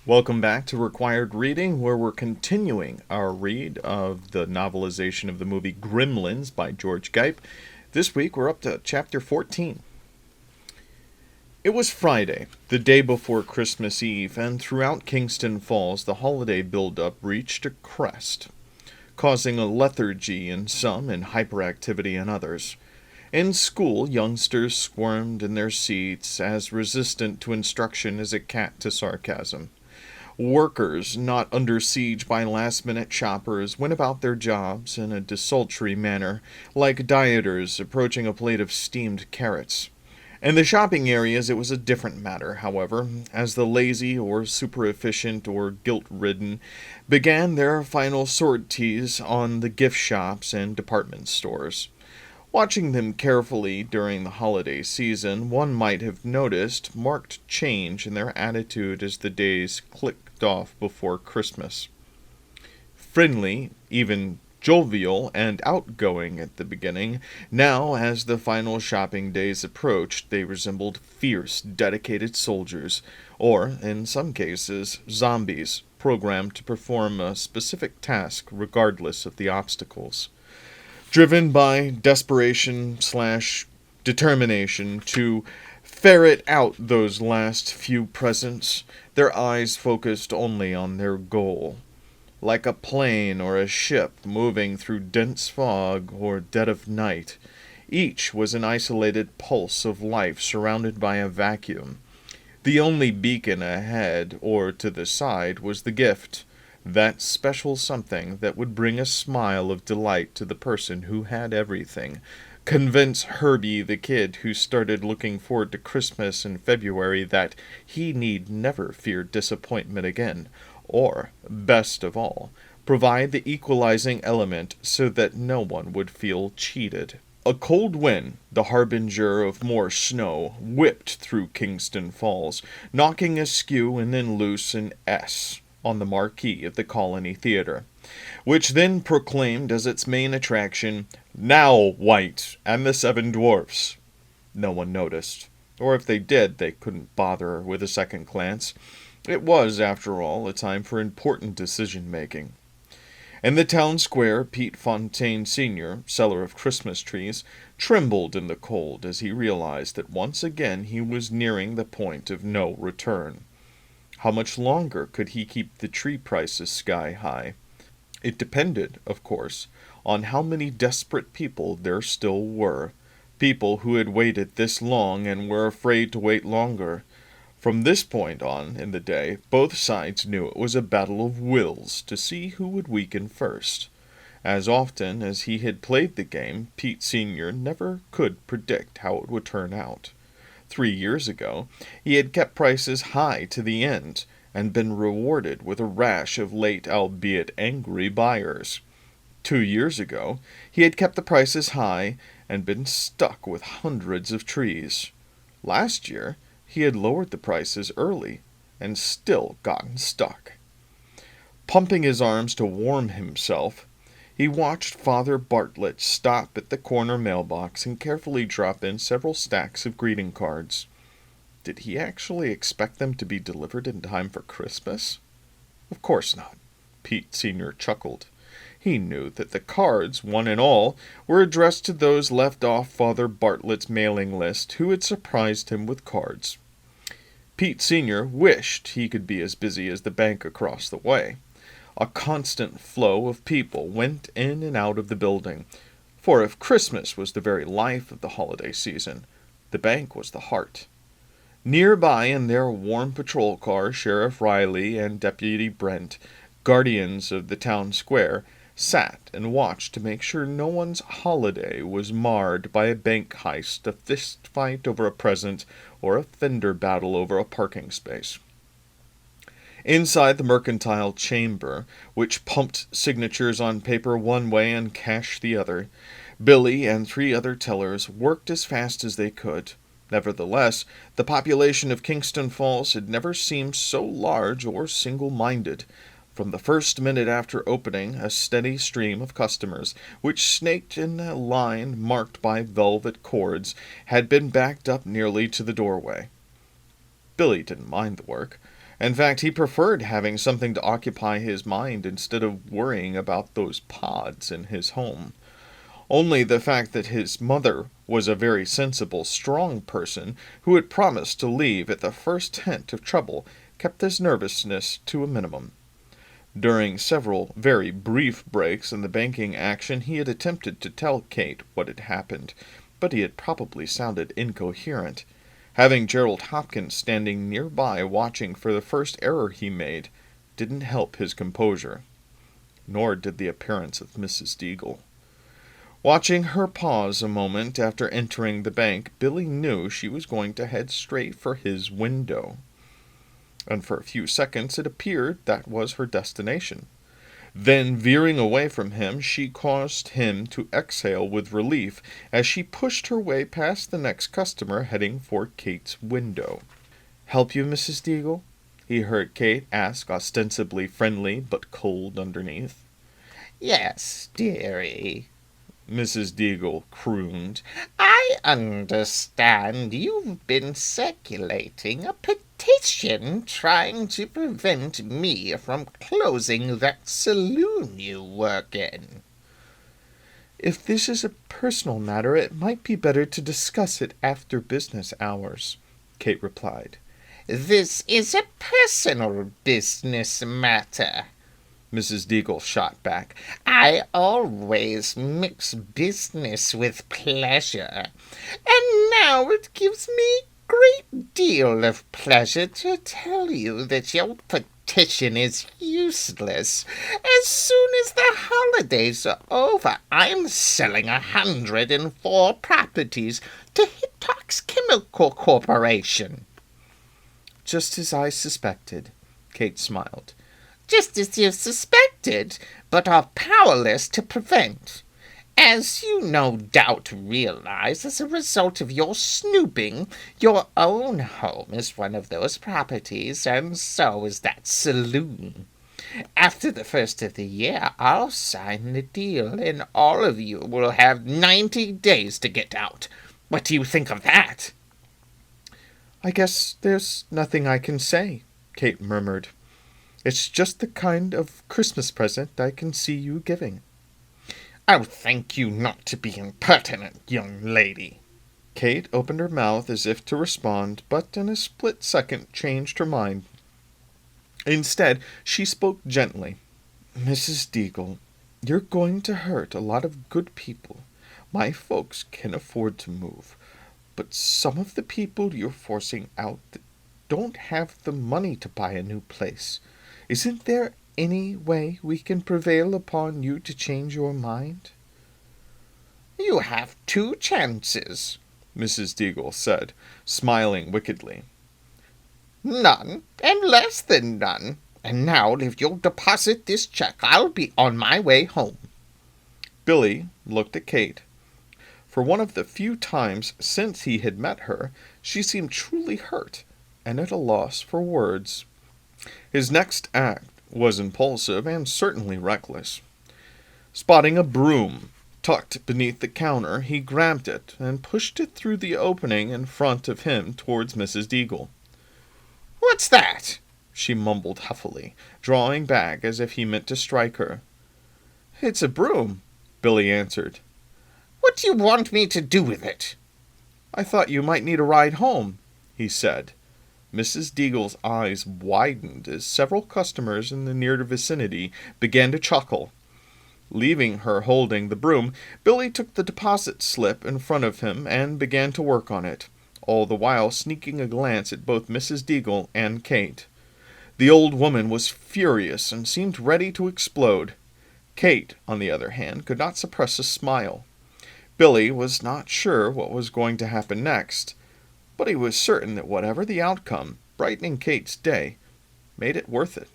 Welcome back to Required Reading, where we're continuing our read of the novelization of the movie Gremlins by George Gipe. This week we're up to chapter 14. It was Friday, the day before Christmas Eve, and throughout Kingston Falls the holiday build-up reached a crest, causing a lethargy in some and hyperactivity in others. In school, youngsters squirmed in their seats, as resistant to instruction as a cat to sarcasm. Workers, not under siege by last-minute shoppers, went about their jobs in a desultory manner, like dieters approaching a plate of steamed carrots. In the shopping areas it was a different matter, however, as the lazy or super-efficient or guilt-ridden began their final sorties on the gift shops and department stores. Watching them carefully during the holiday season, one might have noticed marked change in their attitude as the days clicked off before Christmas. Friendly, even jovial and outgoing at the beginning, now as the final shopping days approached, they resembled fierce, dedicated soldiers, or, in some cases, zombies, programmed to perform a specific task regardless of the obstacles. Driven by desperation/determination to ferret out those last few presents, their eyes focused only on their goal. Like a plane or a ship moving through dense fog or dead of night, each was an isolated pulse of life surrounded by a vacuum. The only beacon ahead or to the side was the gift, that special something that would bring a smile of delight to the person who had everything, convince Herbie the kid who started looking forward to Christmas in February that he need never fear disappointment again, or, best of all, provide the equalizing element so that no one would feel cheated. A cold wind, the harbinger of more snow, whipped through Kingston Falls, knocking askew and then loose an S on the marquee of the Colony Theater, which then proclaimed as its main attraction, "Now, White and the Seven Dwarfs." No one noticed, or if they did, they couldn't bother with a second glance. It was, after all, a time for important decision-making. In the town square, Pete Fontaine Sr., seller of Christmas trees, trembled in the cold as he realized that once again he was nearing the point of no return. How much longer could he keep the tree prices sky high? It depended, of course, on how many desperate people there still were, people who had waited this long and were afraid to wait longer. From this point on in the day, both sides knew it was a battle of wills to see who would weaken first. As often as he had played the game, Pete Sr. never could predict how it would turn out. 3 years ago, he had kept prices high to the end, and been rewarded with a rash of late albeit angry buyers. 2 years ago, he had kept the prices high, and been stuck with hundreds of trees. Last year, he had lowered the prices early, and still gotten stuck. Pumping his arms to warm himself, he watched Father Bartlett stop at the corner mailbox and carefully drop in several stacks of greeting cards. Did he actually expect them to be delivered in time for Christmas? Of course not. Pete Sr. chuckled. He knew that the cards, one and all, were addressed to those left off Father Bartlett's mailing list who had surprised him with cards. Pete Sr. wished he could be as busy as the bank across the way. A constant flow of people went in and out of the building, for if Christmas was the very life of the holiday season, the bank was the heart. Nearby in their warm patrol car, Sheriff Riley and Deputy Brent, guardians of the town square, sat and watched to make sure no one's holiday was marred by a bank heist, a fist fight over a present, or a fender battle over a parking space. Inside the mercantile chamber, which pumped signatures on paper one way and cash the other, Billy and 3 other tellers worked as fast as they could. Nevertheless, the population of Kingston Falls had never seemed so large or single-minded. From the first minute after opening, a steady stream of customers, which snaked in a line marked by velvet cords, had been backed up nearly to the doorway. Billy didn't mind the work. In fact, he preferred having something to occupy his mind instead of worrying about those pods in his home. Only the fact that his mother was a very sensible, strong person who had promised to leave at the first hint of trouble kept his nervousness to a minimum. During several very brief breaks in the banking action, he had attempted to tell Kate what had happened, but he had probably sounded incoherent. Having Gerald Hopkins standing nearby watching for the first error he made didn't help his composure. Nor did the appearance of Mrs. Deagle. Watching her pause a moment after entering the bank, Billy knew she was going to head straight for his window. And for a few seconds it appeared that was her destination. Then, veering away from him, she caused him to exhale with relief as she pushed her way past the next customer heading for Kate's window. "Help you, Mrs. Deagle?" he heard Kate ask, ostensibly friendly but cold underneath. "Yes, dearie," Mrs. Deagle crooned. "I understand you've been circulating a petition trying to prevent me from closing that saloon you work in." "If this is a personal matter, it might be better to discuss it after business hours," Kate replied. "This is a personal business matter," Mrs. Deagle shot back. "I always mix business with pleasure, and now it gives me a great deal of pleasure to tell you that your petition is useless. As soon as the holidays are over, I'm selling 104 properties to Hitox Chemical Corporation." "Just as I suspected," Kate smiled. "Just as you suspected, but are powerless to prevent. As you no doubt realize, as a result of your snooping, your own home is one of those properties, and so is that saloon. After the first of the year, I'll sign the deal, and all of you will have 90 days to get out. What do you think of that?" "I guess there's nothing I can say," Kate murmured. "It's just the kind of Christmas present I can see you giving." "Oh, thank you not to be impertinent, young lady." Kate opened her mouth as if to respond, but in a split second changed her mind. Instead, she spoke gently. "Mrs. Deagle, you're going to hurt a lot of good people. My folks can afford to move, but some of the people you're forcing out don't have the money to buy a new place. Isn't there any way we can prevail upon you to change your mind?" "You have 2 chances," Mrs. Deagle said, smiling wickedly. "None, and less than none. And now, if you'll deposit this check, I'll be on my way home." Billy looked at Kate. For one of the few times since he had met her, she seemed truly hurt and at a loss for words. His next act was impulsive and certainly reckless. Spotting a broom tucked beneath the counter, he grabbed it and pushed it through the opening in front of him towards Mrs. Deagle. "What's that?" she mumbled huffily, drawing back as if he meant to strike her. "It's a broom," Billy answered. "What do you want me to do with it?" "I thought you might need a ride home," he said. Mrs. Deagle's eyes widened as several customers in the near vicinity began to chuckle. Leaving her holding the broom, Billy took the deposit slip in front of him and began to work on it, all the while sneaking a glance at both Mrs. Deagle and Kate. The old woman was furious and seemed ready to explode. Kate, on the other hand, could not suppress a smile. Billy was not sure what was going to happen next, but he was certain that whatever the outcome, brightening Kate's day made it worth it.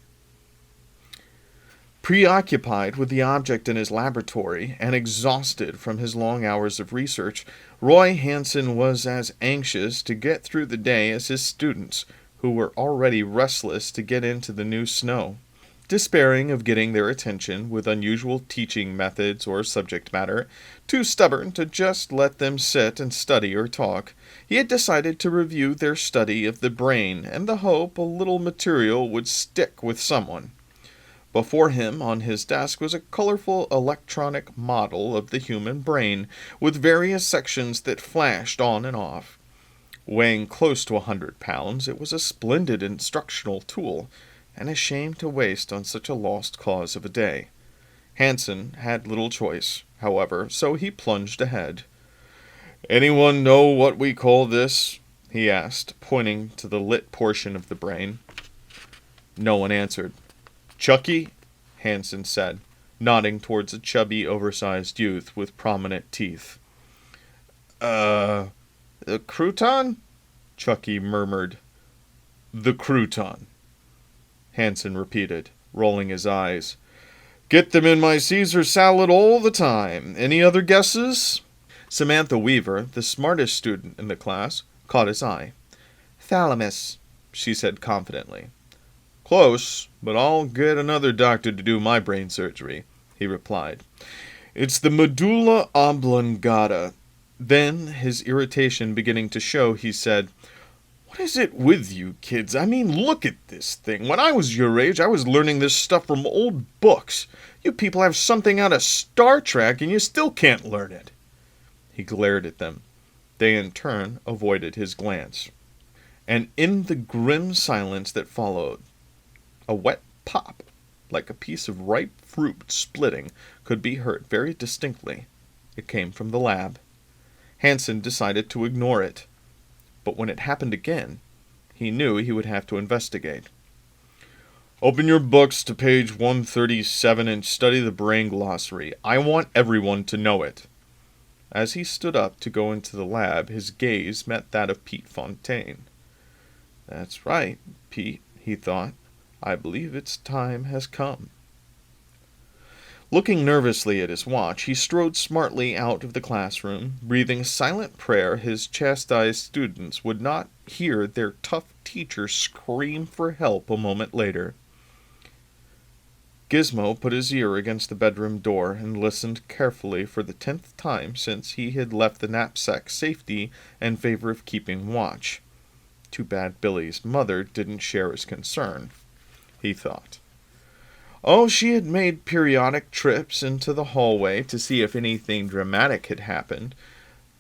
Preoccupied with the object in his laboratory and exhausted from his long hours of research, Roy Hansen was as anxious to get through the day as his students, who were already restless to get into the new snow. despairing of getting their attention with unusual teaching methods or subject matter, too stubborn to just let them sit and study or talk, he had decided to review their study of the brain in the hope a little material would stick with someone. Before him on his desk was a colorful electronic model of the human brain with various sections that flashed on and off. Weighing close to 100 pounds, it was a splendid instructional tool, and a shame to waste on such a lost cause of a day. Hansen had little choice, however, so he plunged ahead. "Anyone know what we call this?" he asked, pointing to the lit portion of the brain. No one answered. "Chucky?" Hansen said, nodding towards a chubby, oversized youth with prominent teeth. The crouton?" Chucky murmured. "The crouton," Hansen repeated, rolling his eyes. "Get them in my Caesar salad all the time. Any other guesses?" Samantha Weaver, the smartest student in the class, caught his eye. "Thalamus," she said confidently. "Close, but I'll get another doctor to do my brain surgery," he replied. "It's the medulla oblongata." Then, his irritation beginning to show, he said, "What is it with you kids? I mean, look at this thing. When I was your age, I was learning this stuff from old books. You people have something out of Star Trek, and you still can't learn it." He glared at them. They, in turn, avoided his glance. And in the grim silence that followed, a wet pop, like a piece of ripe fruit splitting, could be heard very distinctly. It came from the lab. Hansen decided to ignore it. But when it happened again, he knew he would have to investigate. "Open your books to page 137 and study the brain glossary. I want everyone to know it." As he stood up to go into the lab, his gaze met that of Pete Fontaine. "That's right, Pete," he thought. "I believe its time has come." Looking nervously at his watch, he strode smartly out of the classroom, breathing silent prayer his chastised students would not hear their tough teacher scream for help a moment later. Gizmo put his ear against the bedroom door and listened carefully for the 10th time since he had left the knapsack safety in favor of keeping watch. Too bad Billy's mother didn't share his concern, he thought. Oh, she had made periodic trips into the hallway to see if anything dramatic had happened,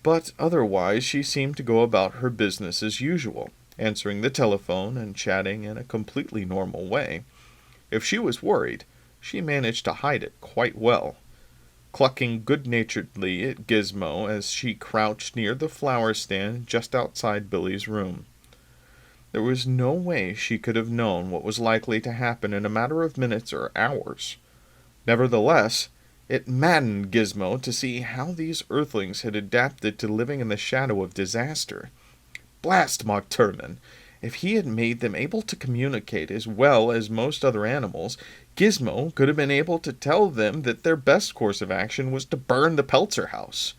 but otherwise she seemed to go about her business as usual, answering the telephone and chatting in a completely normal way. If she was worried, she managed to hide it quite well, clucking good-naturedly at Gizmo as she crouched near the flower stand just outside Billy's room. There was no way she could have known what was likely to happen in a matter of minutes or hours. Nevertheless, it maddened Gizmo to see how these earthlings had adapted to living in the shadow of disaster. Blast Mokturman! If he had made them able to communicate as well as most other animals, Gizmo could have been able to tell them that their best course of action was to burn the Peltzer house.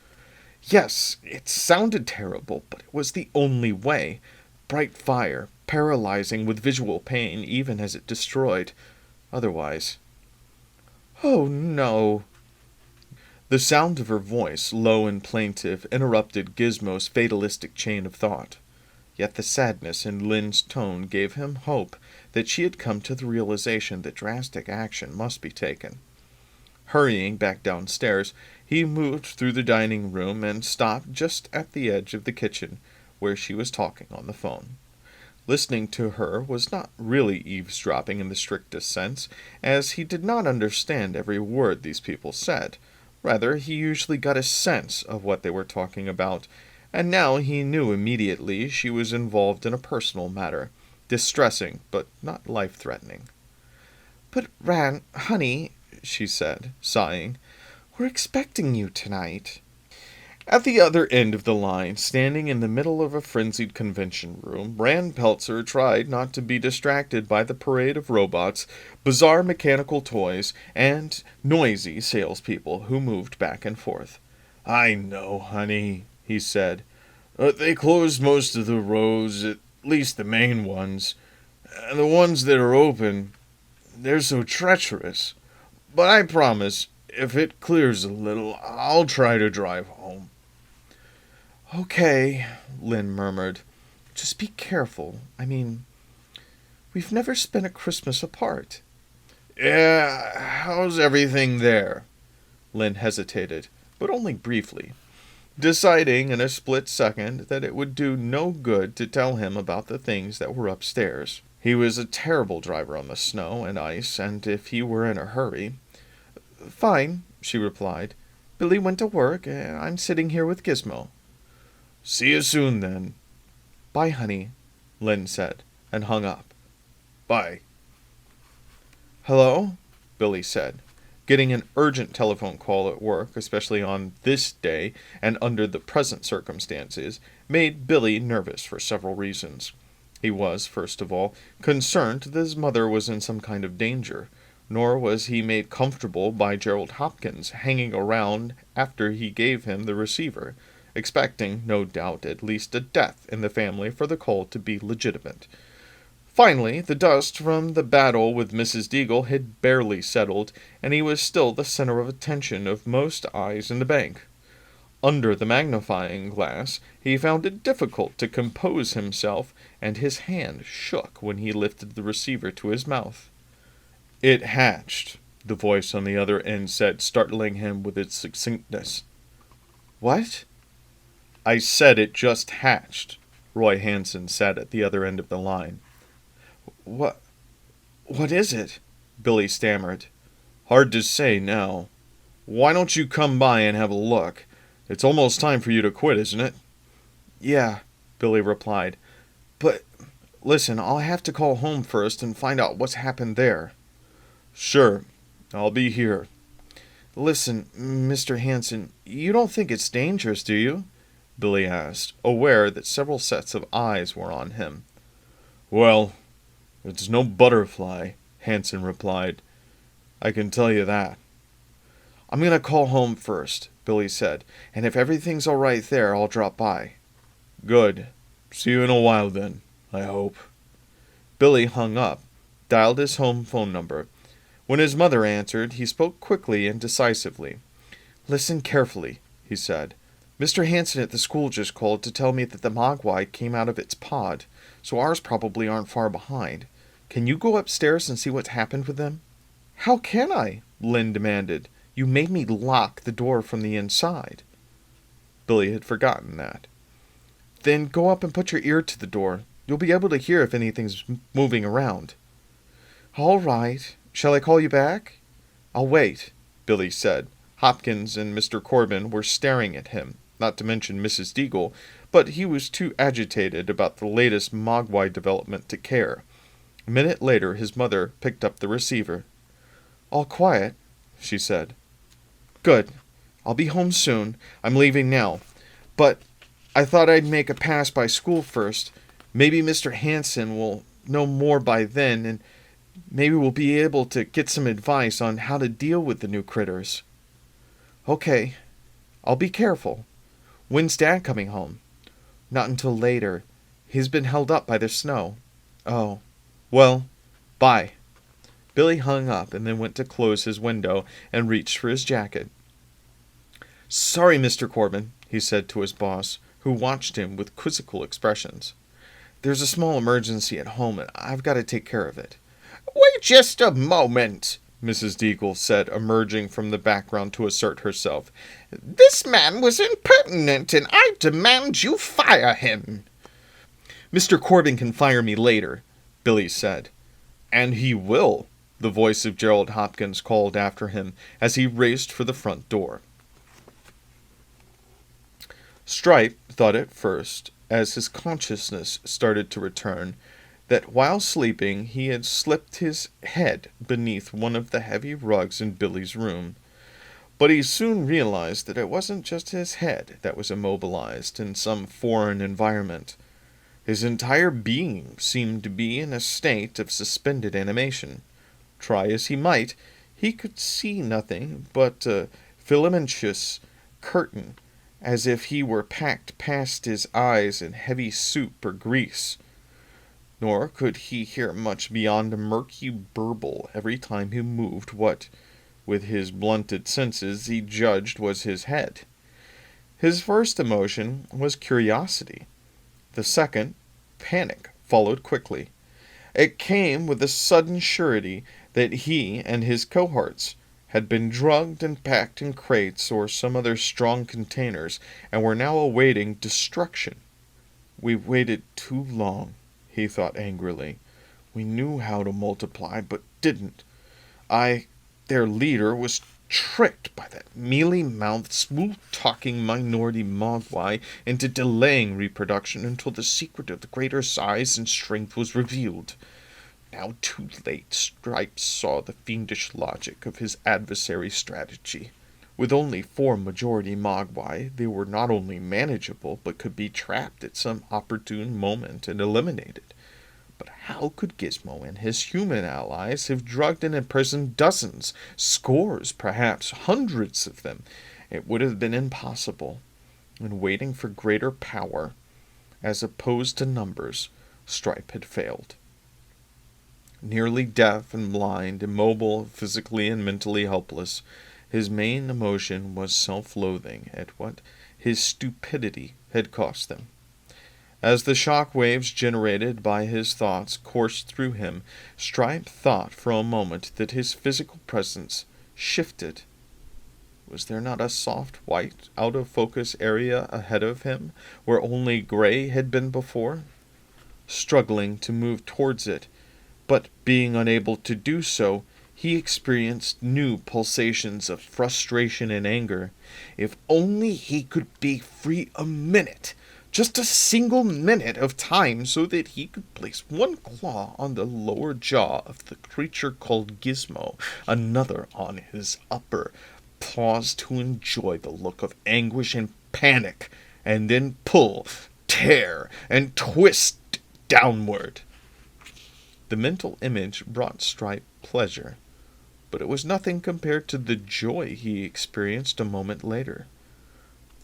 Yes, it sounded terrible, but it was the only way. Bright fire, paralyzing with visual pain even as it destroyed. Otherwise... Oh, no. The sound of her voice, low and plaintive, interrupted Gizmo's fatalistic chain of thought. Yet the sadness in Lynn's tone gave him hope that she had come to the realization that drastic action must be taken. Hurrying back downstairs, he moved through the dining room and stopped just at the edge of the kitchen, where she was talking on the phone. Listening to her was not really eavesdropping in the strictest sense, as he did not understand every word these people said. Rather, he usually got a sense of what they were talking about, and now he knew immediately she was involved in a personal matter, distressing but not life-threatening. "But, honey," she said, sighing, "we're expecting you tonight." At the other end of the line, standing in the middle of a frenzied convention room, Rand Peltzer tried not to be distracted by the parade of robots, bizarre mechanical toys, and noisy salespeople who moved back and forth. "I know, honey," he said. "They closed most of the rows, at least the main ones. And the ones that are open, They're so treacherous. But I promise, if it clears a little, I'll try to drive home." "Okay," Lynn murmured. "Just be careful. I mean, we've never spent a Christmas apart." "Yeah, how's everything there?" Lynn hesitated, but only briefly, deciding in a split second that it would do no good to tell him about the things that were upstairs. He was a terrible driver on the snow and ice, and if he were in a hurry... "Fine," she replied. "Billy went to work, and I'm sitting here with Gizmo." "See you soon, then." "Bye, honey," Lynn said, and hung up. "Bye." "Hello?" Billy said. Getting an urgent telephone call at work, especially on this day and under the present circumstances, made Billy nervous for several reasons. He was, first of all, concerned that his mother was in some kind of danger, nor was he made comfortable by Gerald Hopkins hanging around after he gave him the receiver, expecting, no doubt, at least a death in the family for the call to be legitimate. Finally, the dust from the battle with Mrs. Deagle had barely settled, and he was still the center of attention of most eyes in the bank. Under the magnifying glass, he found it difficult to compose himself, and his hand shook when he lifted the receiver to his mouth. "It hatched," the voice on the other end said, startling him with its succinctness. "What?" "I said it just hatched," Roy Hansen said at the other end of the line. What is it?" Billy stammered. "Hard to say now. Why don't you come by and have a look? It's almost time for you to quit, isn't it?" "Yeah," Billy replied. "But, listen, I'll have to call home first and find out what's happened there." "Sure. I'll be here." "Listen, Mr. Hansen, you don't think it's dangerous, do you?" Billy asked, aware that several sets of eyes were on him. "Well, it's no butterfly," Hansen replied. "I can tell you that." "I'm going to call home first," Billy said, "and if everything's all right there, I'll drop by." "Good. See you in a while then, I hope." Billy hung up, dialed his home phone number. When his mother answered, he spoke quickly and decisively. "Listen carefully," he said. "Mr. Hansen at the school just called to tell me that the Mogwai came out of its pod, so ours probably aren't far behind. Can you go upstairs and see what's happened with them?" "How can I?" Lynn demanded. "You made me lock the door from the inside." Billy had forgotten that. "Then go up and put your ear to the door. You'll be able to hear if anything's moving around." "All right. Shall I call you back?" "I'll wait," Billy said. Hopkins and Mr. Corbin were staring at him, not to mention Mrs. Deagle, but he was too agitated about the latest Mogwai development to care. A minute later his mother picked up the receiver. "All quiet," she said. "Good. I'll be home soon. I'm leaving now. But I thought I'd make a pass by school first. Maybe Mr. Hansen will know more by then, and maybe we'll be able to get some advice on how to deal with the new critters." "Okay. I'll be careful. When's Dad coming home?" "Not until later. He's been held up by the snow." "Oh. Well, bye." Billy hung up and then went to close his window and reached for his jacket. "Sorry, Mr. Corbin," he said to his boss, who watched him with quizzical expressions. "There's a small emergency at home, and I've got to take care of it." "Wait just a moment," Mrs. Deagle said, emerging from the background to assert herself. "This man was impertinent, and I demand you fire him." "Mr. Corbin can fire me later," Billy said. "And he will," the voice of Gerald Hopkins called after him as he raced for the front door. Stripe thought at first, as his consciousness started to return, that while sleeping he had slipped his head beneath one of the heavy rugs in Billy's room. But he soon realized that it wasn't just his head that was immobilized in some foreign environment. His entire being seemed to be in a state of suspended animation. Try as he might, he could see nothing but a filamentous curtain, as if he were packed past his eyes in heavy soup or grease. nor could he hear much beyond a murky burble every time he moved what, with his blunted senses, he judged was his head. His first emotion was curiosity. The second, panic, followed quickly. It came with the sudden surety that he and his cohorts had been drugged and packed in crates or some other strong containers and were now awaiting destruction. We waited too long, he thought angrily. We knew how to multiply, but didn't. Their leader, was tricked by that mealy-mouthed, smooth-talking minority mogwai into delaying reproduction until the secret of the greater size and strength was revealed. Now too late, Stripe saw the fiendish logic of his adversary's strategy. With only 4 majority mogwai, they were not only manageable, but could be trapped at some opportune moment and eliminated. But how could Gizmo and his human allies have drugged and imprisoned dozens, scores, perhaps hundreds of them? It would have been impossible. And waiting for greater power, as opposed to numbers, Stripe had failed. Nearly deaf and blind, immobile, physically and mentally helpless, his main emotion was self-loathing at what his stupidity had cost them. As the shock waves generated by his thoughts coursed through him, Stripe thought for a moment that his physical presence shifted. Was there not a soft white, out-of-focus area ahead of him, where only gray had been before? Struggling to move towards it, but being unable to do so, he experienced new pulsations of frustration and anger. If only he could be free a minute! Just a single minute of time so that he could place one claw on the lower jaw of the creature called Gizmo, another on his upper, pause to enjoy the look of anguish and panic, and then pull, tear, and twist downward. The mental image brought Stripe pleasure, but it was nothing compared to the joy he experienced a moment later.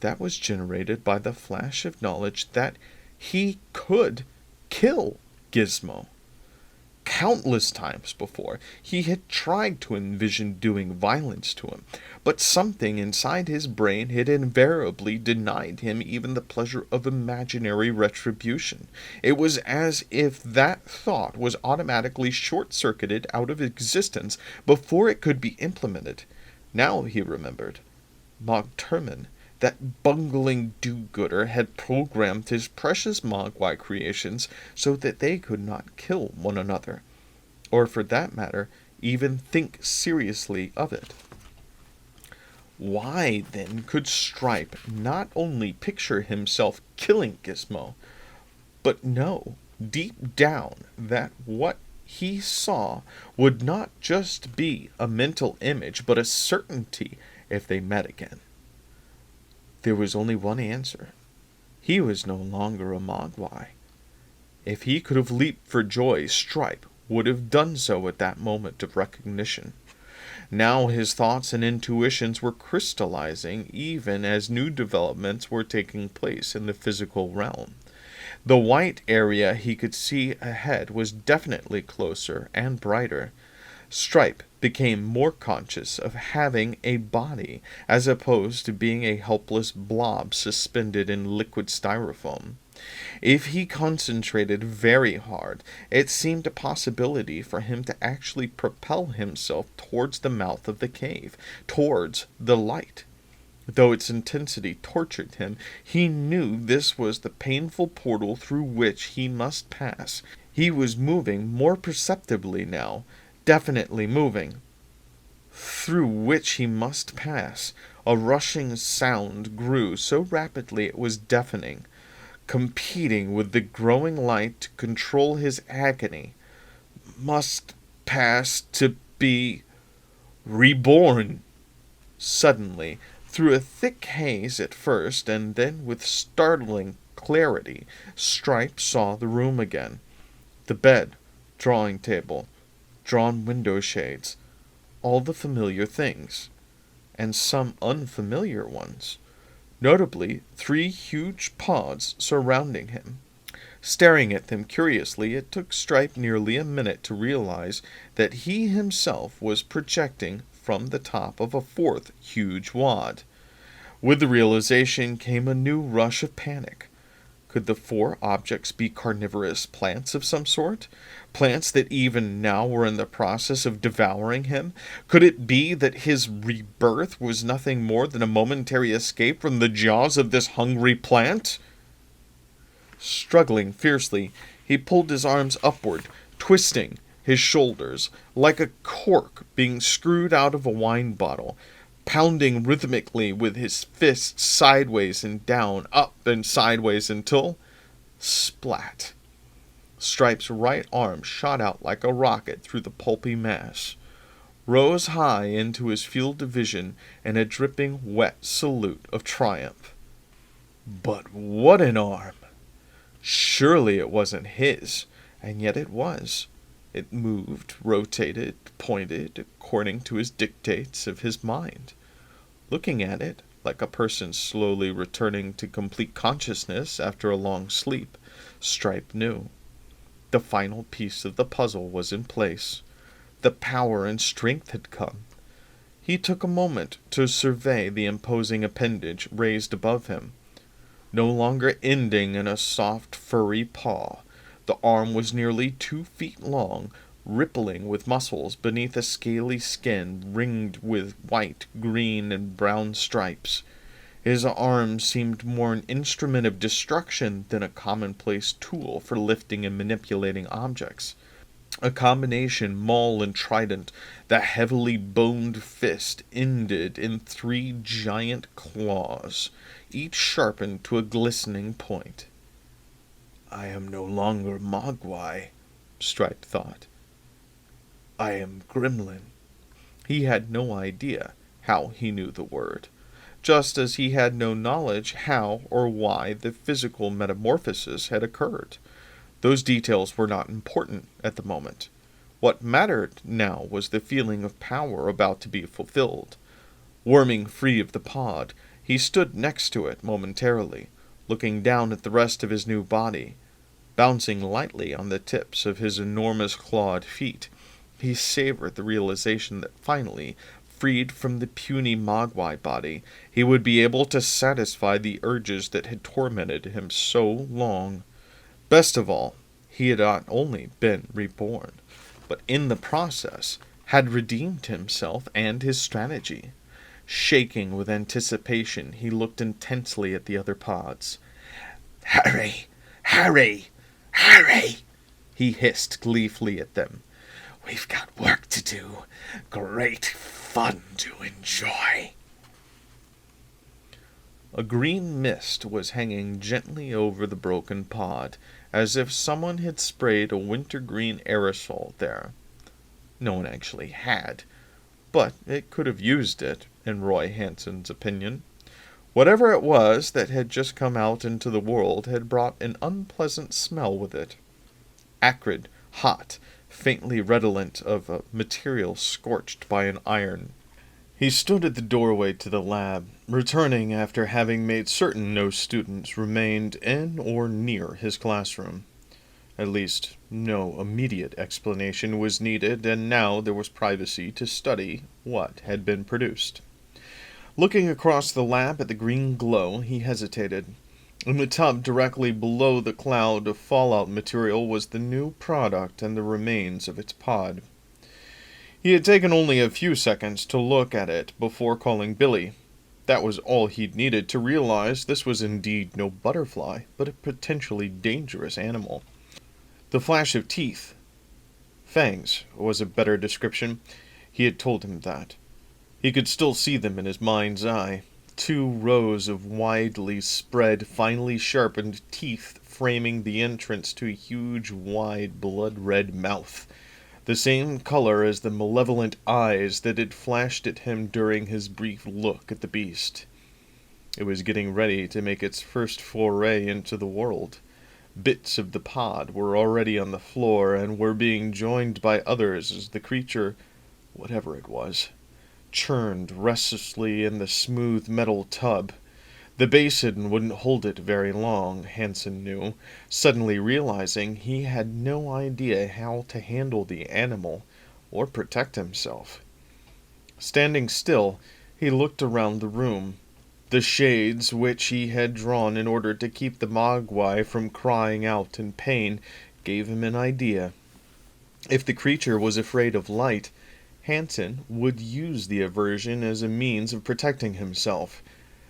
That was generated by the flash of knowledge that he could kill Gizmo. Countless times before, he had tried to envision doing violence to him, but something inside his brain had invariably denied him even the pleasure of imaginary retribution. It was as if that thought was automatically short-circuited out of existence before it could be implemented. Now he remembered. Mogturman, that bungling do-gooder, had programmed his precious Mogwai creations so that they could not kill one another, or for that matter, even think seriously of it. Why, then, could Stripe not only picture himself killing Gizmo, but know, deep down, that what he saw would not just be a mental image, but a certainty if they met again? There was only one answer. He was no longer a Mogwai. If he could have leaped for joy, Stripe would have done so at that moment of recognition. Now his thoughts and intuitions were crystallizing even as new developments were taking place in the physical realm. The white area he could see ahead was definitely closer and brighter. Stripe became more conscious of having a body, as opposed to being a helpless blob suspended in liquid styrofoam. If he concentrated very hard, it seemed a possibility for him to actually propel himself towards the mouth of the cave, towards the light. Though its intensity tortured him, he knew this was the painful portal through which he must pass. He was moving more perceptibly now, definitely moving, through which he must pass. A rushing sound grew so rapidly it was deafening, competing with the growing light to control his agony. Must pass to be reborn. Suddenly, through a thick haze at first, and then with startling clarity, Stripe saw the room again. The bed, drawing table, drawn window shades, all the familiar things, and some unfamiliar ones, notably 3 huge pods surrounding him. Staring at them curiously, it took Stripe nearly a minute to realize that he himself was projecting from the top of a fourth huge wad. With the realization came a new rush of panic. Could the four objects be carnivorous plants of some sort? Plants that even now were in the process of devouring him? Could it be that his rebirth was nothing more than a momentary escape from the jaws of this hungry plant? Struggling fiercely, he pulled his arms upward, twisting his shoulders like a cork being screwed out of a wine bottle, pounding rhythmically with his fists sideways and down, up and sideways until... splat! Stripe's right arm shot out like a rocket through the pulpy mass, rose high into his field of vision in a dripping, wet salute of triumph. But what an arm! Surely it wasn't his, and yet it was. It moved, rotated, pointed, according to his dictates of his mind. Looking at it, like a person slowly returning to complete consciousness after a long sleep, Stripe knew. The final piece of the puzzle was in place. The power and strength had come. He took a moment to survey the imposing appendage raised above him. No longer ending in a soft, furry paw, the arm was nearly 2 feet long, rippling with muscles beneath a scaly skin ringed with white, green, and brown stripes. His arm seemed more an instrument of destruction than a commonplace tool for lifting and manipulating objects. A combination maul and trident, the heavily boned fist ended in 3 giant claws, each sharpened to a glistening point. I am no longer Mogwai, Stripe thought. I am Gremlin. He had no idea how he knew the word, just as he had no knowledge how or why the physical metamorphosis had occurred. Those details were not important at the moment. What mattered now was the feeling of power about to be fulfilled. Worming free of the pod, he stood next to it momentarily, looking down at the rest of his new body. Bouncing lightly on the tips of his enormous clawed feet, he savored the realization that finally, freed from the puny Mogwai body, he would be able to satisfy the urges that had tormented him so long. Best of all, he had not only been reborn, but in the process had redeemed himself and his strategy. Shaking with anticipation, he looked intensely at the other pods. "Hurry! Hurry! Hurry!" he hissed gleefully at them. "We've got work to do. Great fun to enjoy." A green mist was hanging gently over the broken pod, as if someone had sprayed a wintergreen aerosol there. No one actually had, but it could have used it, in Roy Hansen's opinion. Whatever it was that had just come out into the world had brought an unpleasant smell with it. Acrid, hot, faintly redolent of a material scorched by an iron. He stood at the doorway to the lab, returning after having made certain no students remained in or near his classroom. At least, no immediate explanation was needed, and now there was privacy to study what had been produced. Looking across the lab at the green glow, he hesitated. In the tub directly below the cloud of fallout material was the new product and the remains of its pod. He had taken only a few seconds to look at it before calling Billy. That was all he'd needed to realize this was indeed no butterfly, but a potentially dangerous animal. The flash of teeth, fangs, was a better description. He had told him that. He could still see them in his mind's eye. 2 rows of widely spread, finely sharpened teeth framing the entrance to a huge, wide, blood-red mouth, the same color as the malevolent eyes that had flashed at him during his brief look at the beast. It was getting ready to make its first foray into the world. Bits of the pod were already on the floor and were being joined by others as the creature, whatever it was, churned restlessly in the smooth metal tub. The basin wouldn't hold it very long, Hansen knew, suddenly realizing he had no idea how to handle the animal or protect himself. Standing still, he looked around the room. The shades which he had drawn in order to keep the mogwai from crying out in pain gave him an idea. If the creature was afraid of light, Hansen would use the aversion as a means of protecting himself.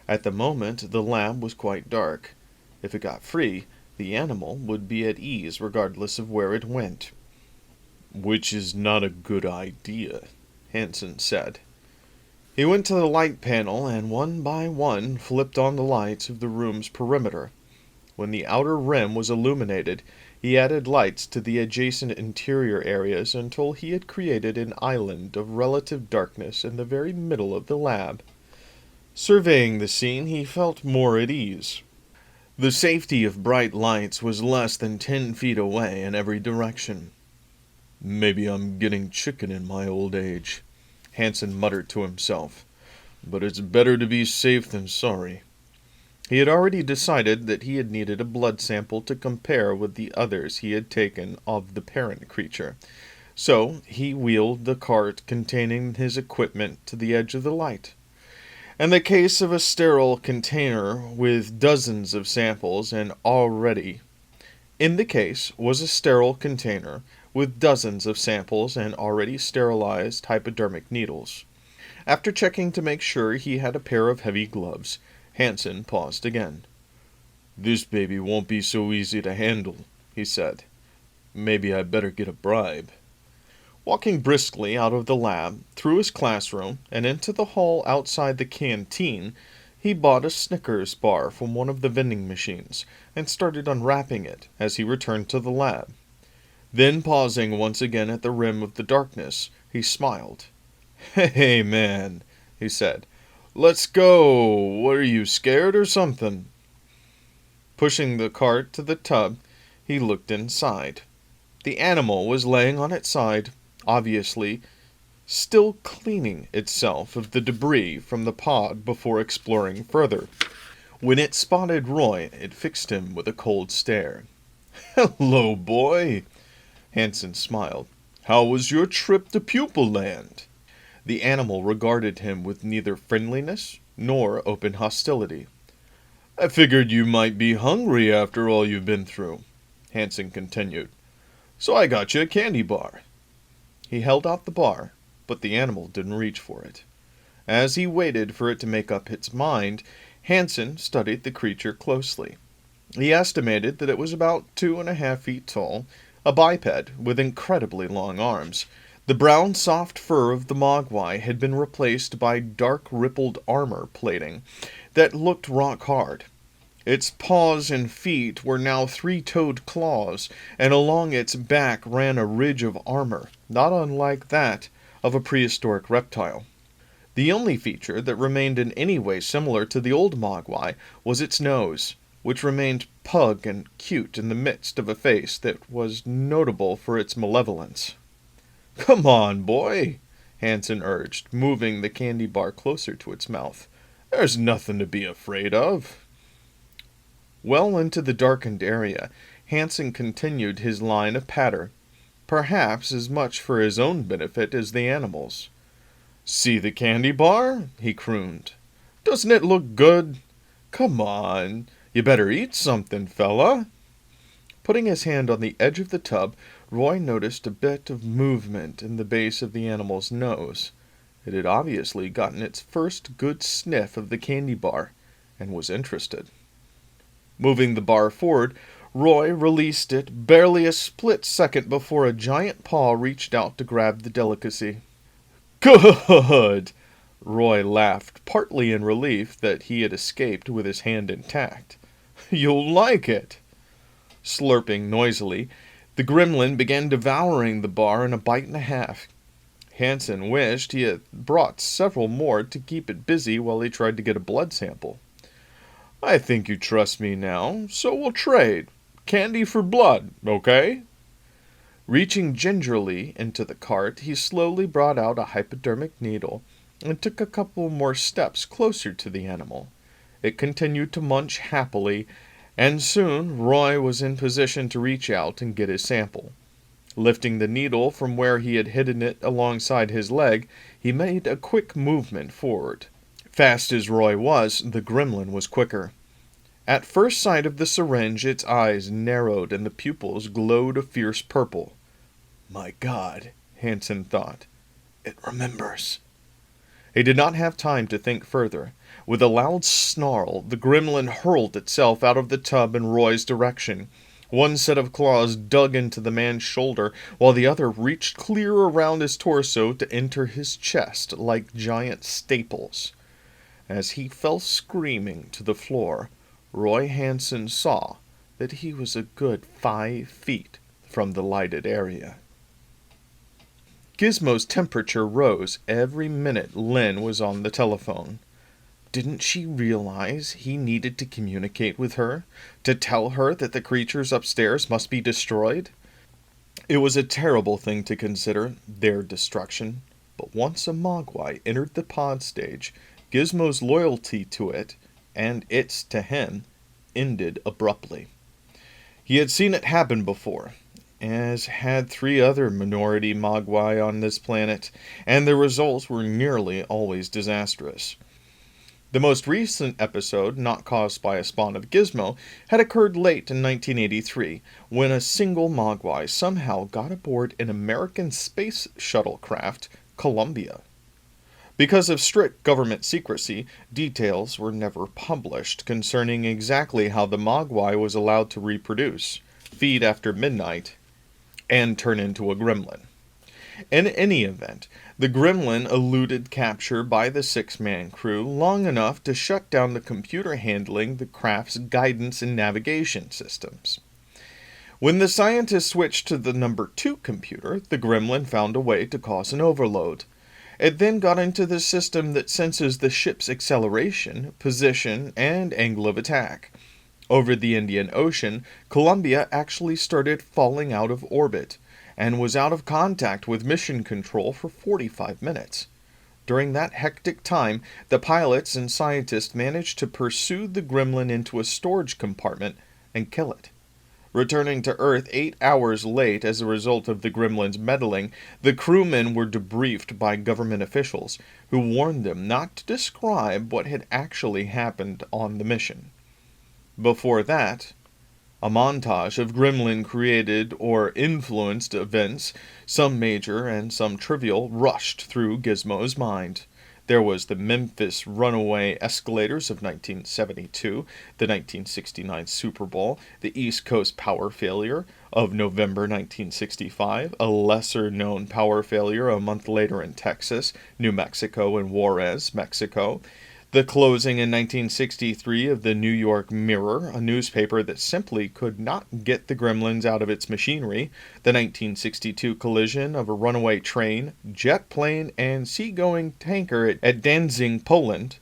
At the moment, the lab was quite dark. If it got free, the animal would be at ease regardless of where it went. "Which is not a good idea," Hansen said. He went to the light panel and one by one flipped on the lights of the room's perimeter. When the outer rim was illuminated, he added lights to the adjacent interior areas until he had created an island of relative darkness in the very middle of the lab. Surveying the scene, he felt more at ease. The safety of bright lights was less than 10 feet away in every direction. "Maybe I'm getting chicken in my old age," Hansen muttered to himself. "But it's better to be safe than sorry." He had already decided that he had needed a blood sample to compare with the others he had taken of the parent creature. So he wheeled the cart containing his equipment to the edge of the light. In the case of a sterile container with dozens of samples and already sterilized hypodermic needles. After checking to make sure he had a pair of heavy gloves, Hansen paused again. "This baby won't be so easy to handle," he said. "Maybe I better get a bribe." Walking briskly out of the lab, through his classroom, and into the hall outside the canteen, he bought a Snickers bar from one of the vending machines and started unwrapping it as he returned to the lab. Then, pausing once again at the rim of the darkness, he smiled. "Hey, man," he said. "Let's go. What, are you scared or something?" Pushing the cart to the tub, he looked inside. The animal was laying on its side, obviously still cleaning itself of the debris from the pod before exploring further. When it spotted Roy, it fixed him with a cold stare. "Hello, boy," Hansen smiled. "How was your trip to Pupil Land?" The animal regarded him with neither friendliness nor open hostility. "I figured you might be hungry after all you've been through," Hansen continued. "So I got you a candy bar." He held out the bar, but the animal didn't reach for it. As he waited for it to make up its mind, Hansen studied the creature closely. He estimated that it was about 2.5 feet tall, a biped with incredibly long arms. The brown soft fur of the mogwai had been replaced by dark rippled armor plating that looked rock hard. Its paws and feet were now 3-toed claws, and along its back ran a ridge of armor, not unlike that of a prehistoric reptile. The only feature that remained in any way similar to the old mogwai was its nose, which remained pug and cute in the midst of a face that was notable for its malevolence. "Come on, boy," Hansen urged, moving the candy bar closer to its mouth. "There's nothing to be afraid of." Well into the darkened area, Hansen continued his line of patter, perhaps as much for his own benefit as the animal's. "See the candy bar?" he crooned. "Doesn't it look good? Come on, you better eat something, fella." Putting his hand on the edge of the tub, Roy noticed a bit of movement in the base of the animal's nose. It had obviously gotten its first good sniff of the candy bar, and was interested. Moving the bar forward, Roy released it barely a split second before a giant paw reached out to grab the delicacy. "Good!" Roy laughed, partly in relief that he had escaped with his hand intact. "You'll like it." Slurping noisily, the gremlin began devouring the bar in a bite and a half. Hansen wished he had brought several more to keep it busy while he tried to get a blood sample. "I think you trust me now, so we'll trade. Candy for blood, okay?" Reaching gingerly into the cart, he slowly brought out a hypodermic needle and took a couple more steps closer to the animal. It continued to munch happily, and soon Roy was in position to reach out and get his sample. Lifting the needle from where he had hidden it alongside his leg, he made a quick movement forward. Fast as Roy was, the gremlin was quicker. At first sight of the syringe, its eyes narrowed and the pupils glowed a fierce purple. My God, Hansen thought. It remembers. He did not have time to think further. With a loud snarl, the gremlin hurled itself out of the tub in Roy's direction. One set of claws dug into the man's shoulder, while the other reached clear around his torso to enter his chest like giant staples. As he fell screaming to the floor, Roy Hansen saw that he was a good 5 feet from the lighted area. Gizmo's temperature rose every minute Lynn was on the telephone. Didn't she realize he needed to communicate with her, to tell her that the creatures upstairs must be destroyed? It was a terrible thing to consider, their destruction, but once a Mogwai entered the pod stage, Gizmo's loyalty to it, and its to him, ended abruptly. He had seen it happen before, as had 3 other minority Mogwai on this planet, and the results were nearly always disastrous. The most recent episode, not caused by a spawn of Gizmo, had occurred late in 1983, when a single Mogwai somehow got aboard an American space shuttlecraft, Columbia. Because of strict government secrecy, details were never published concerning exactly how the Mogwai was allowed to reproduce, feed after midnight, and turn into a gremlin. In any event, the gremlin eluded capture by the 6-man crew long enough to shut down the computer handling the craft's guidance and navigation systems. When the scientists switched to the number 2 computer, the gremlin found a way to cause an overload. It then got into the system that senses the ship's acceleration, position, and angle of attack. Over the Indian Ocean, Columbia actually started falling out of orbit, and was out of contact with mission control for 45 minutes. During that hectic time, the pilots and scientists managed to pursue the gremlin into a storage compartment and kill it. Returning to Earth 8 hours late as a result of the gremlin's meddling, the crewmen were debriefed by government officials, who warned them not to describe what had actually happened on the mission. Before that, a montage of gremlin-created or influenced events, some major and some trivial, rushed through Gizmo's mind. There was the Memphis runaway escalators of 1972, the 1969 Super Bowl, the East Coast power failure of November 1965, a lesser-known power failure a month later in Texas, New Mexico, and Juarez, Mexico, the closing in 1963 of the New York Mirror, a newspaper that simply could not get the gremlins out of its machinery, the 1962 collision of a runaway train, jet plane, and seagoing tanker at Danzig, Poland,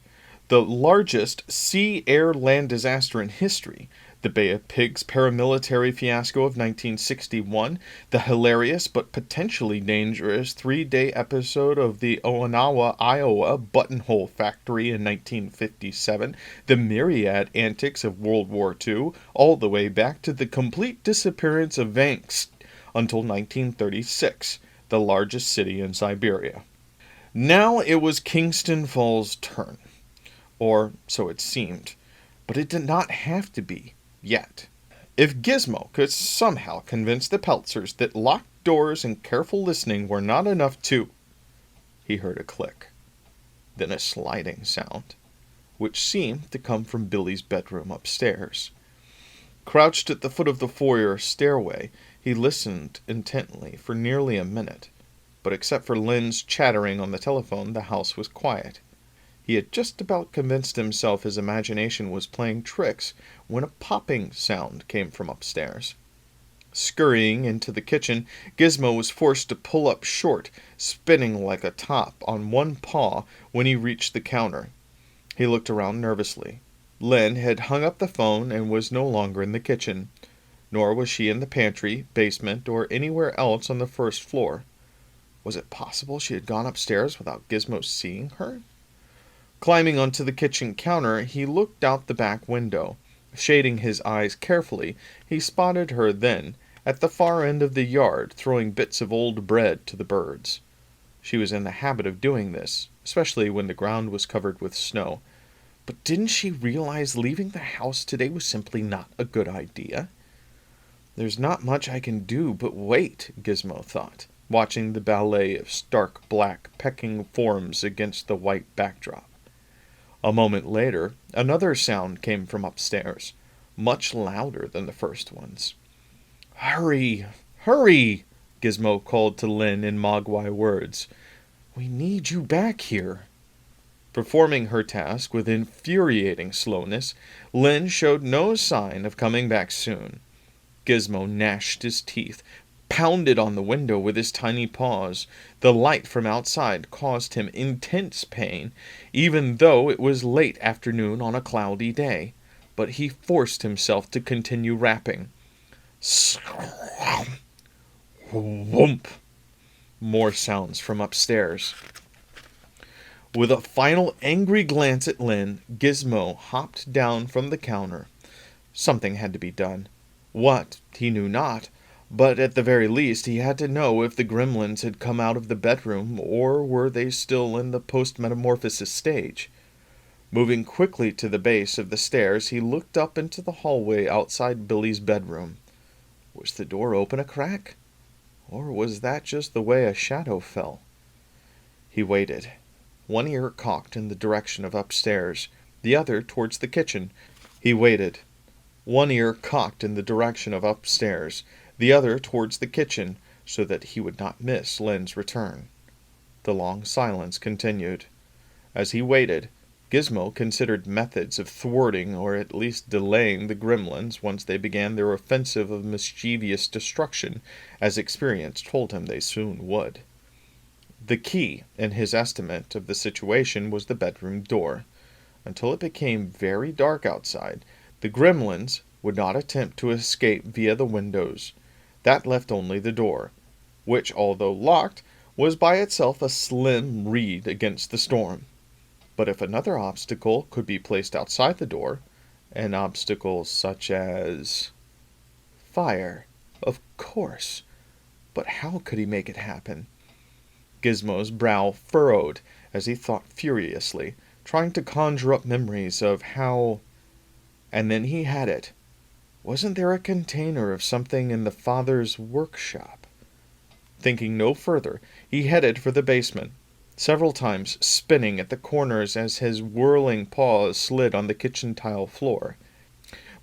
the largest sea-air-land disaster in history, the Bay of Pigs paramilitary fiasco of 1961, the hilarious but potentially dangerous 3-day episode of the Onawa, Iowa buttonhole factory in 1957, the myriad antics of World War II, all the way back to the complete disappearance of Vanks until 1936, the largest city in Siberia. Now it was Kingston Falls' turn. Or so it seemed. But it did not have to be. Yet. If Gizmo could somehow convince the Peltzers that locked doors and careful listening were not enough to... He heard a click. Then a sliding sound, which seemed to come from Billy's bedroom upstairs. Crouched at the foot of the foyer stairway, he listened intently for nearly a minute. But except for Lynn's chattering on the telephone, the house was quiet. He had just about convinced himself his imagination was playing tricks when a popping sound came from upstairs. Scurrying into the kitchen, Gizmo was forced to pull up short, spinning like a top on one paw when he reached the counter. He looked around nervously. Lynn had hung up the phone and was no longer in the kitchen, nor was she in the pantry, basement, or anywhere else on the first floor. Was it possible she had gone upstairs without Gizmo seeing her? Climbing onto the kitchen counter, he looked out the back window. Shading his eyes carefully, he spotted her then, at the far end of the yard, throwing bits of old bread to the birds. She was in the habit of doing this, especially when the ground was covered with snow. But didn't she realize leaving the house today was simply not a good idea? There's not much I can do but wait, Gizmo thought, watching the ballet of stark black pecking forms against the white backdrop. A moment later, another sound came from upstairs, much louder than the first ones. "Hurry! Hurry!" Gizmo called to Lynn in Mogwai words. "We need you back here." Performing her task with infuriating slowness, Lynn showed no sign of coming back soon. Gizmo gnashed his teeth, pounded on the window with his tiny paws. The light from outside caused him intense pain, even though it was late afternoon on a cloudy day. But he forced himself to continue rapping. Whoomp! More sounds from upstairs. With a final angry glance at Lynn, Gizmo hopped down from the counter. Something had to be done. What, he knew not, but at the very least he had to know if the gremlins had come out of the bedroom, or were they still in the post-metamorphosis stage. Moving quickly to the base of the stairs, he looked up into the hallway outside Billy's bedroom. Was the door open a crack? Or was that just the way a shadow fell? He waited, one ear cocked in the direction of upstairs, the other towards the kitchen. He waited, one ear cocked in the direction of upstairs, the other towards the kitchen, so that he would not miss Lynn's return. The long silence continued. As he waited, Gizmo considered methods of thwarting or at least delaying the gremlins once they began their offensive of mischievous destruction, as experience told him they soon would. The key, in his estimate of the situation, was the bedroom door. Until it became very dark outside, the gremlins would not attempt to escape via the windows. That left only the door, which, although locked, was by itself a slim reed against the storm. But if another obstacle could be placed outside the door, an obstacle such as fire, of course. But how could he make it happen? Gizmo's brow furrowed as he thought furiously, trying to conjure up memories of how... And then he had it. Wasn't there a container of something in the father's workshop? Thinking no further, he headed for the basement, several times spinning at the corners as his whirling paws slid on the kitchen tile floor.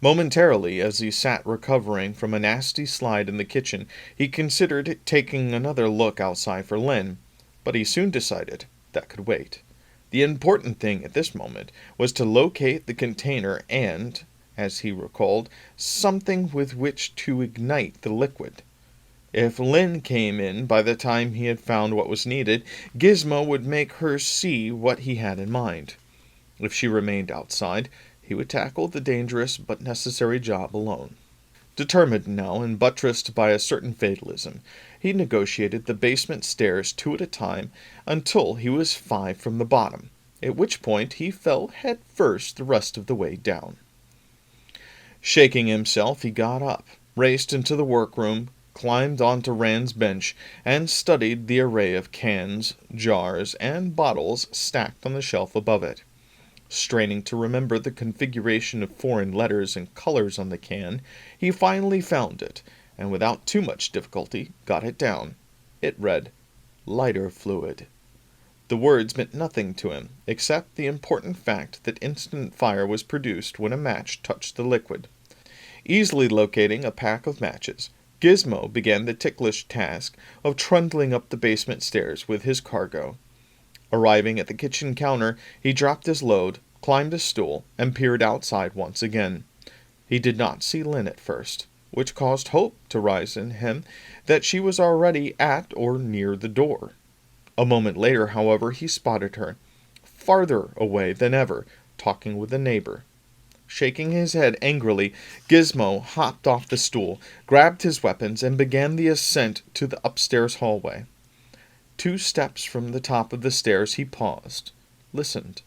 Momentarily, as he sat recovering from a nasty slide in the kitchen, he considered taking another look outside for Lynn, but he soon decided that could wait. The important thing at this moment was to locate the container and, as he recalled, something with which to ignite the liquid. If Lynn came in by the time he had found what was needed, Gizmo would make her see what he had in mind. If she remained outside, he would tackle the dangerous but necessary job alone. Determined now, and buttressed by a certain fatalism, he negotiated the basement stairs 2 at a time until he was 5 from the bottom, at which point he fell head first the rest of the way down. Shaking himself, he got up, raced into the workroom, climbed onto Rand's bench, and studied the array of cans, jars, and bottles stacked on the shelf above it. Straining to remember the configuration of foreign letters and colors on the can, he finally found it, and without too much difficulty got it down. It read, "Lighter fluid." The words meant nothing to him, except the important fact that instant fire was produced when a match touched the liquid. Easily locating a pack of matches, Gizmo began the ticklish task of trundling up the basement stairs with his cargo. Arriving at the kitchen counter, he dropped his load, climbed a stool, and peered outside once again. He did not see Lynn at first, which caused hope to rise in him that she was already at or near the door. A moment later, however, he spotted her, farther away than ever, talking with a neighbor. Shaking his head angrily, Gizmo hopped off the stool, grabbed his weapons, and began the ascent to the upstairs hallway. 2 steps from the top of the stairs he paused, listened,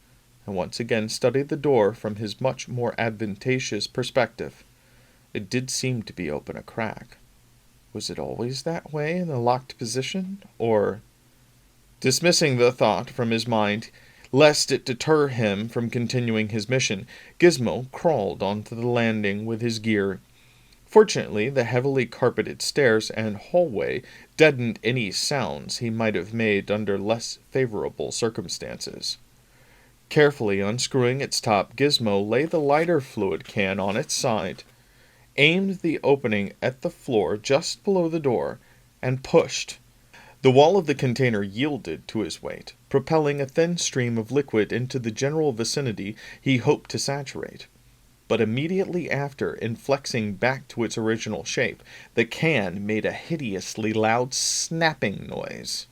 and once again studied the door from his much more advantageous perspective. It did seem to be open a crack. Was it always that way in a locked position, or... Dismissing the thought from his mind, lest it deter him from continuing his mission, Gizmo crawled onto the landing with his gear. Fortunately, the heavily carpeted stairs and hallway deadened any sounds he might have made under less favorable circumstances. Carefully unscrewing its top, Gizmo laid the lighter fluid can on its side, aimed the opening at the floor just below the door, and pushed. The wall of the container yielded to his weight, propelling a thin stream of liquid into the general vicinity he hoped to saturate. But immediately after inflexing back to its original shape, the can made a hideously loud snapping noise.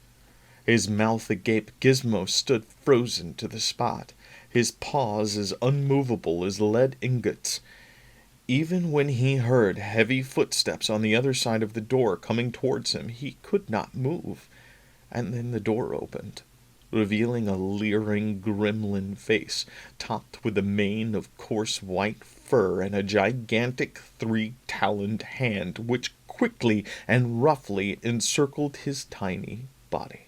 His mouth agape, Gizmo stood frozen to the spot, his paws as unmovable as lead ingots. Even when he heard heavy footsteps on the other side of the door coming towards him, he could not move. And then the door opened, revealing a leering gremlin face, topped with a mane of coarse white fur and a gigantic 3-taloned hand, which quickly and roughly encircled his tiny body.